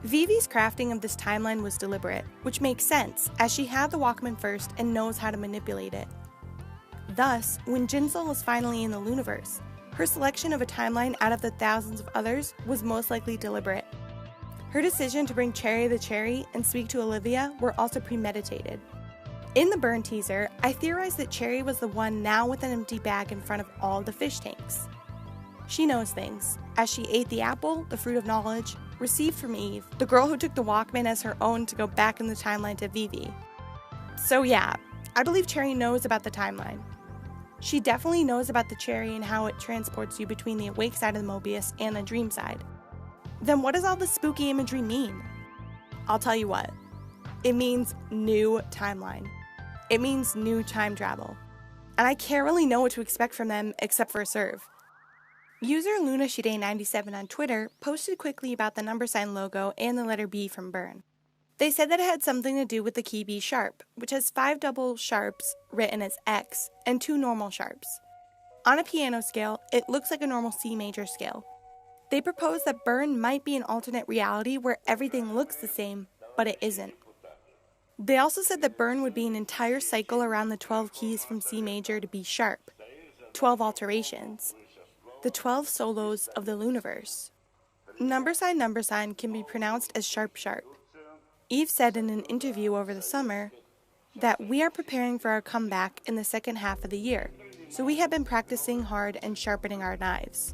Vivi's crafting of this timeline was deliberate, which makes sense, as she had the Walkman first and knows how to manipulate it. Thus, when Jinsel was finally in the Loonaverse, her selection of a timeline out of the thousands of others was most likely deliberate. Her decision to bring Cherry the Cherry and speak to Olivia were also premeditated. In the burn teaser, I theorized that Cherry was the one now with an empty bag in front of all the fish tanks. She knows things, as she ate the apple, the fruit of knowledge, received from Eve, the girl who took the Walkman as her own to go back in the timeline to Vivi. So yeah, I believe Cherry knows about the timeline. She definitely knows about the cherry and how it transports you between the awake side of the Mobius and the dream side. Then what does all this spooky imagery mean? I'll tell you what. It means new timeline. It means new time travel. And I can't really know what to expect from them except for a serve. User LunaShide97 on Twitter posted quickly about the number sign logo and the letter B from Burn. They said that it had something to do with the key B sharp, which has 5 double sharps written as X and 2 normal sharps. On a piano scale, it looks like a normal C major scale. They proposed that Burn might be an alternate reality where everything looks the same, but it isn't. They also said that Burn would be an entire cycle around the 12 keys from C major to B sharp, 12 alterations, the 12 solos of the Loonaverse. Number sign can be pronounced as sharp sharp. Eve said in an interview over the summer that we are preparing for our comeback in the second half of the year, so we have been practicing hard and sharpening our knives.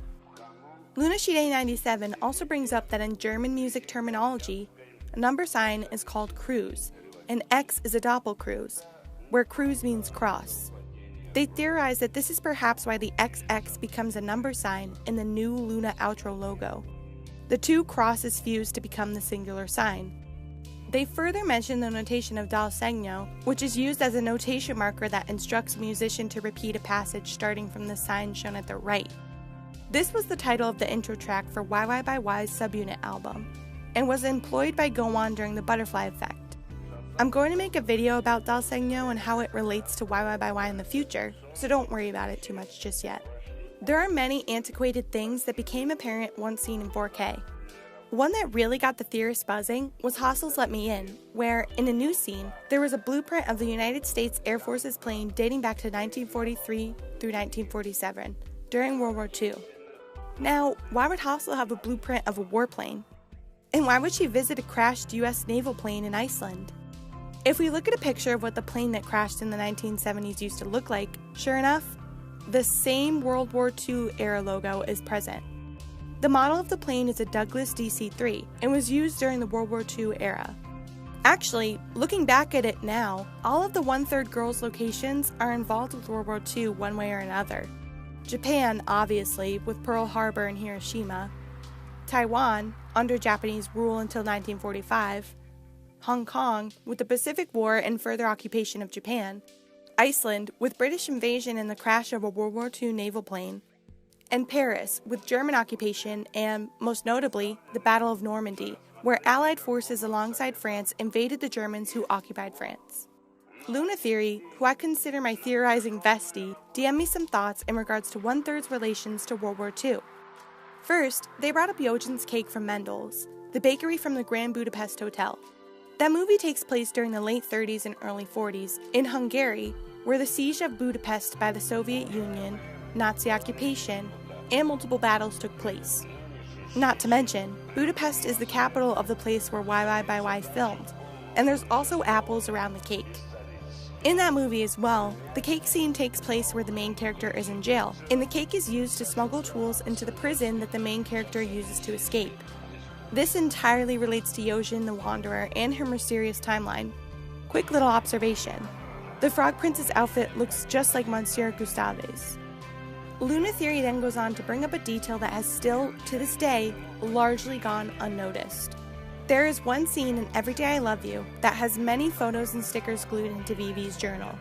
LunaShide97 also brings up that in German music terminology, a number sign is called Kreuz, and X is a Doppelkreuz, where Kreuz means cross. They theorize that this is perhaps why the XX becomes a number sign in the new Luna outro logo. The 2 crosses fuse to become the singular sign. They further mention the notation of dal segno, which is used as a notation marker that instructs a musician to repeat a passage starting from the sign shown at the right. This was the title of the intro track for YY by Y's subunit album, and was employed by Go-On during the Butterfly Effect. I'm going to make a video about dal segno and how it relates to YY by Y in the future, so don't worry about it too much just yet. There are many antiquated things that became apparent once seen in 4K. One that really got the theorists buzzing was Hostels Let Me In, where, in a new scene, there was a blueprint of the United States Air Force's plane dating back to 1943 through 1947, during World War II. Now, why would Hostel have a blueprint of a warplane? And why would she visit a crashed US naval plane in Iceland? If we look at a picture of what the plane that crashed in the 1970s used to look like, sure enough, the same World War II era logo is present. The model of the plane is a Douglas DC-3 and was used during the World War II era. Actually, looking back at it now, all of the one-third girls' locations are involved with World War II one way or another. Japan, obviously, with Pearl Harbor and Hiroshima. Taiwan, under Japanese rule until 1945. Hong Kong, with the Pacific War and further occupation of Japan. Iceland, with British invasion and the crash of a World War II naval plane. And Paris, with German occupation and, most notably, the Battle of Normandy, where Allied forces alongside France invaded the Germans who occupied France. Luna Theory, who I consider my theorizing bestie, DM'd me some thoughts in regards to one-third's relations to World War II. First, they brought up Jojen's cake from Mendel's, the bakery from the Grand Budapest Hotel. That movie takes place during the late 30s and early 40s in Hungary, where the siege of Budapest by the Soviet Union, Nazi occupation, and multiple battles took place. Not to mention, Budapest is the capital of the place where YY by Y filmed, and there's also apples around the cake. In that movie as well, the cake scene takes place where the main character is in jail, and the cake is used to smuggle tools into the prison that the main character uses to escape. This entirely relates to Jojen the Wanderer and her mysterious timeline. Quick little observation. The Frog Prince's outfit looks just like Monsieur Gustave's. Luna Theory then goes on to bring up a detail that has still, to this day, largely gone unnoticed. There is one scene in Every Day I Love You that has many photos and stickers glued into Vivi's journal.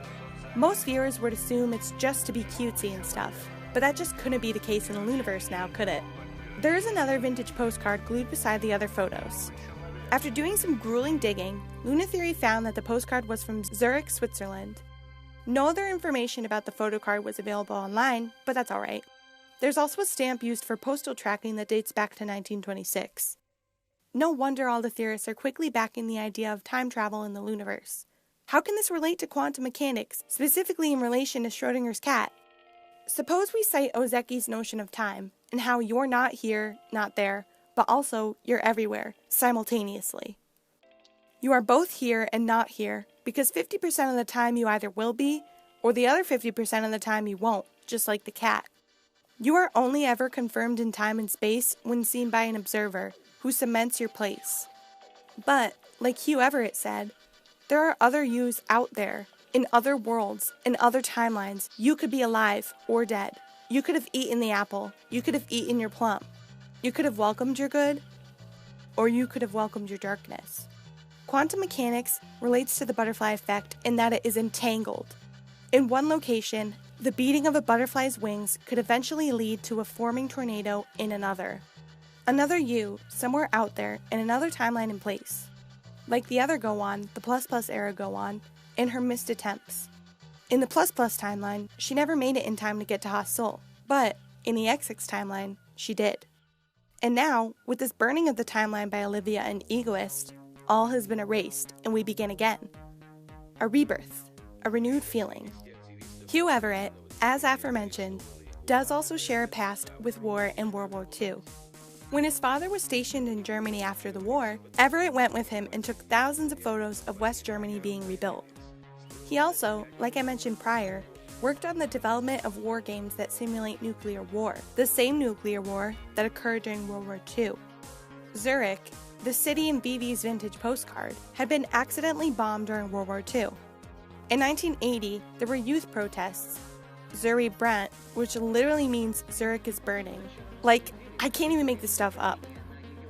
Most viewers would assume it's just to be cutesy and stuff, but that just couldn't be the case in the Loonaverse now, could it? There is another vintage postcard glued beside the other photos. After doing some grueling digging, Luna Theory found that the postcard was from Zurich, Switzerland. No other information about the photo card was available online, but that's alright. There's also a stamp used for postal tracking that dates back to 1926. No wonder all the theorists are quickly backing the idea of time travel in the Loonaverse. How can this relate to quantum mechanics, specifically in relation to Schrodinger's cat? Suppose we cite Ozeki's notion of time, and how you're not here, not there, but also you're everywhere, simultaneously. You are both here and not here, because 50% of the time you either will be, or the other 50% of the time you won't, just like the cat. You are only ever confirmed in time and space when seen by an observer, who cements your place. But, like Hugh Everett said, there are other yous out there, in other worlds, in other timelines. You could be alive or dead. You could have eaten the apple. You could have eaten your plum. You could have welcomed your good, or you could have welcomed your darkness. Quantum mechanics relates to the butterfly effect in that it is entangled. In one location, the beating of a butterfly's wings could eventually lead to a forming tornado in another. Another you, somewhere out there, in another timeline in place. Like the other Go-On, the plus era Go-On, in her missed attempts. In the plus timeline, she never made it in time to get to Haas-Sol, but in the XX timeline, she did. And now, with this burning of the timeline by Olivia and Egoist, all has been erased, and we begin again. A rebirth, a renewed feeling. Hugh Everett, as aforementioned, does also share a past with war and World War II. When his father was stationed in Germany after the war, Everett went with him and took thousands of photos of West Germany being rebuilt. He also, like I mentioned prior, worked on the development of war games that simulate nuclear war, the same nuclear war that occurred during World War II. Zurich, the city in BV's vintage postcard, had been accidentally bombed during World War II. In 1980, there were youth protests. Zurich Brennt, which literally means Zurich is burning. Like, I can't even make this stuff up.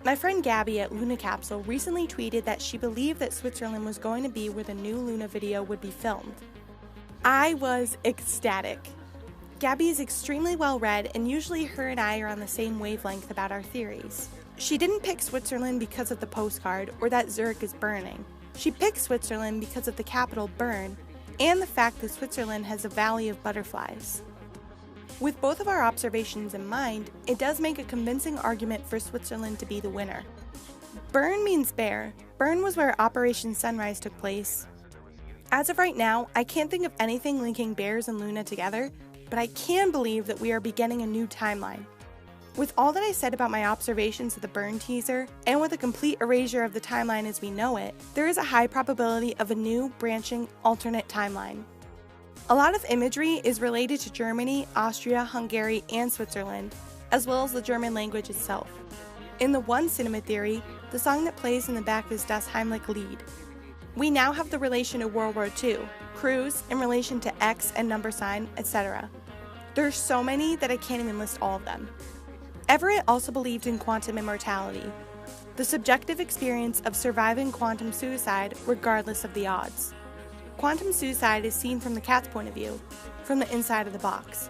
My friend Gabby at Luna Capsule recently tweeted that she believed that Switzerland was going to be where the new Luna video would be filmed. I was ecstatic. Gabby is extremely well read, and usually her and I are on the same wavelength about our theories. She didn't pick Switzerland because of the postcard or that Zurich is burning. She picked Switzerland because of the capital Bern and the fact that Switzerland has a valley of butterflies. With both of our observations in mind, it does make a convincing argument for Switzerland to be the winner. Bern means bear. Bern was where Operation Sunrise took place. As of right now, I can't think of anything linking bears and Luna together, but I can believe that we are beginning a new timeline. With all that I said about my observations of the Bern teaser, and with a complete erasure of the timeline as we know it, there is a high probability of a new, branching, alternate timeline. A lot of imagery is related to Germany, Austria, Hungary, and Switzerland, as well as the German language itself. In the one cinema theory, the song that plays in the back is Das Heimlich Lied. We now have the relation to World War II, crews in relation to X and number sign, etc. There's so many that I can't even list all of them. Everett also believed in quantum immortality, the subjective experience of surviving quantum suicide regardless of the odds. Quantum suicide is seen from the cat's point of view, from the inside of the box.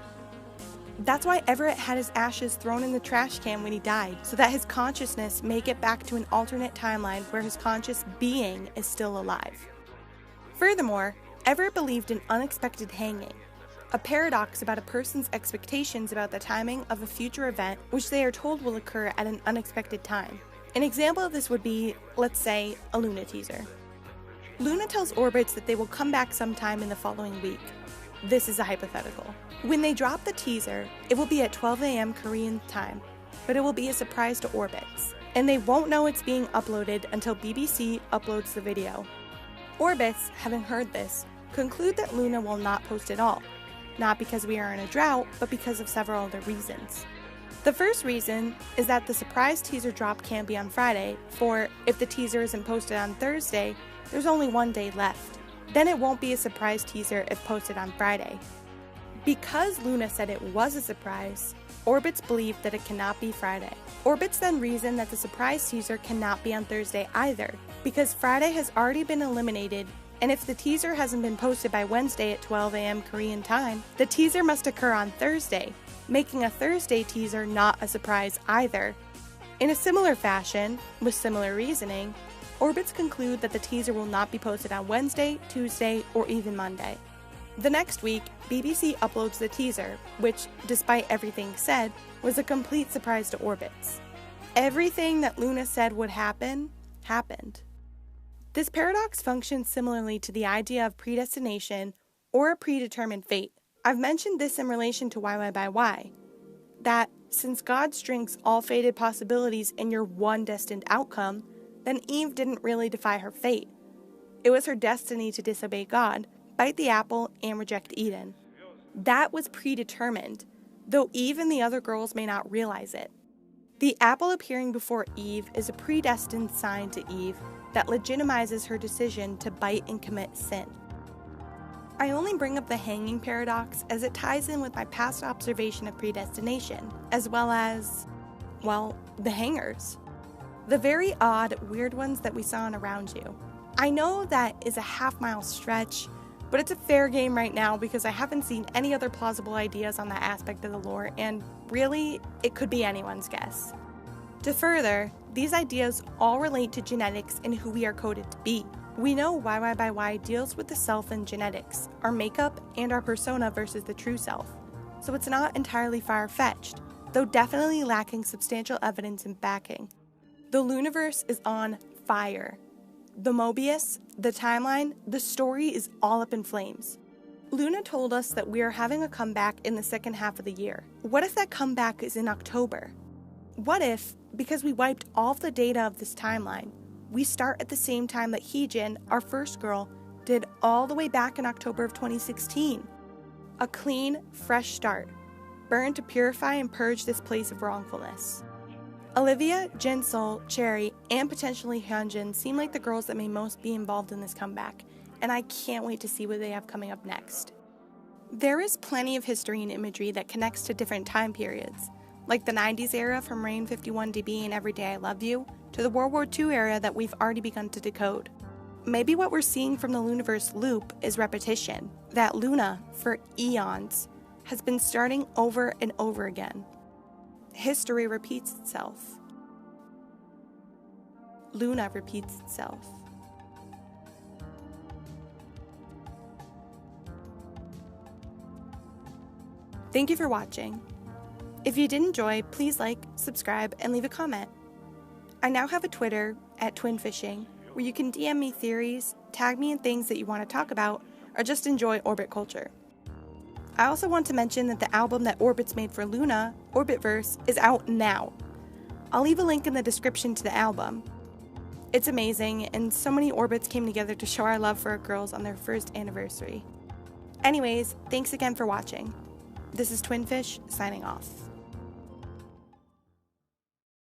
That's why Everett had his ashes thrown in the trash can when he died, so that his consciousness may get back to an alternate timeline where his conscious being is still alive. Furthermore, Everett believed in unexpected hanging, a paradox about a person's expectations about the timing of a future event which they are told will occur at an unexpected time. An example of this would be, let's say, a Luna teaser. Luna tells Orbits that they will come back sometime in the following week. This is a hypothetical. When they drop the teaser, it will be at 12 a.m. Korean time, but it will be a surprise to Orbits, and they won't know it's being uploaded until BBC uploads the video. Orbits, having heard this, conclude that Luna will not post at all, not because we are in a drought, but because of several other reasons. The first reason is that the surprise teaser drop can't be on Friday, for if the teaser isn't posted on Thursday, there's only one day left. Then it won't be a surprise teaser if posted on Friday. Because Luna said it was a surprise, Orbits believed that it cannot be Friday. Orbits then reasoned that the surprise teaser cannot be on Thursday either, because Friday has already been eliminated, and if the teaser hasn't been posted by Wednesday at 12 a.m. Korean time, the teaser must occur on Thursday, making a Thursday teaser not a surprise either. In a similar fashion, with similar reasoning, Orbits conclude that the teaser will not be posted on Wednesday, Tuesday, or even Monday. The next week, BBC uploads the teaser, which, despite everything said, was a complete surprise to Orbits. Everything that Luna said would happen, happened. This paradox functions similarly to the idea of predestination or a predetermined fate. I've mentioned this in relation to YY by Y, that since God strings all fated possibilities in your one destined outcome, then Eve didn't really defy her fate. It was her destiny to disobey God, bite the apple, and reject Eden. That was predetermined, though Eve and the other girls may not realize it. The apple appearing before Eve is a predestined sign to Eve that legitimizes her decision to bite and commit sin. I only bring up the hanging paradox as it ties in with my past observation of predestination, as well as, well, the hangers. The very odd, weird ones that we saw in Around You. I know that is a half-mile stretch, but it's a fair game right now because I haven't seen any other plausible ideas on that aspect of the lore, and really, it could be anyone's guess. To further, these ideas all relate to genetics and who we are coded to be. We know YY by Y deals with the self and genetics, our makeup, and our persona versus the true self, so it's not entirely far-fetched, though definitely lacking substantial evidence and backing. The Loonaverse is on fire. The Mobius, the timeline, the story is all up in flames. Luna told us that we are having a comeback in the second half of the year. What if that comeback is in October? What if, because we wiped all of the data of this timeline, we start at the same time that Heejin, our first girl, did all the way back in October of 2016? A clean, fresh start, burned to purify and purge this place of wrongfulness. Olivia, Jinsol, Cherry, and potentially Hyunjin seem like the girls that may most be involved in this comeback, and I can't wait to see what they have coming up next. There is plenty of history and imagery that connects to different time periods, like the 90s era from Rain 51dB and Everyday I Love You, to the World War II era that we've already begun to decode. Maybe what we're seeing from the Loonaverse loop is repetition, that Luna, for eons, has been starting over and over again. History repeats itself. Luna repeats itself. Thank you for watching. If you did enjoy, please like, subscribe, and leave a comment. I now have a Twitter, @Twinfishing, where you can DM me theories, tag me in things that you want to talk about, or just enjoy Orbit culture. I also want to mention that the album that Orbit's made for Luna, Orbitverse, is out now. I'll leave a link in the description to the album. It's amazing, and so many Orbits came together to show our love for our girls on their first anniversary. Anyways, thanks again for watching. This is Twinfish, signing off.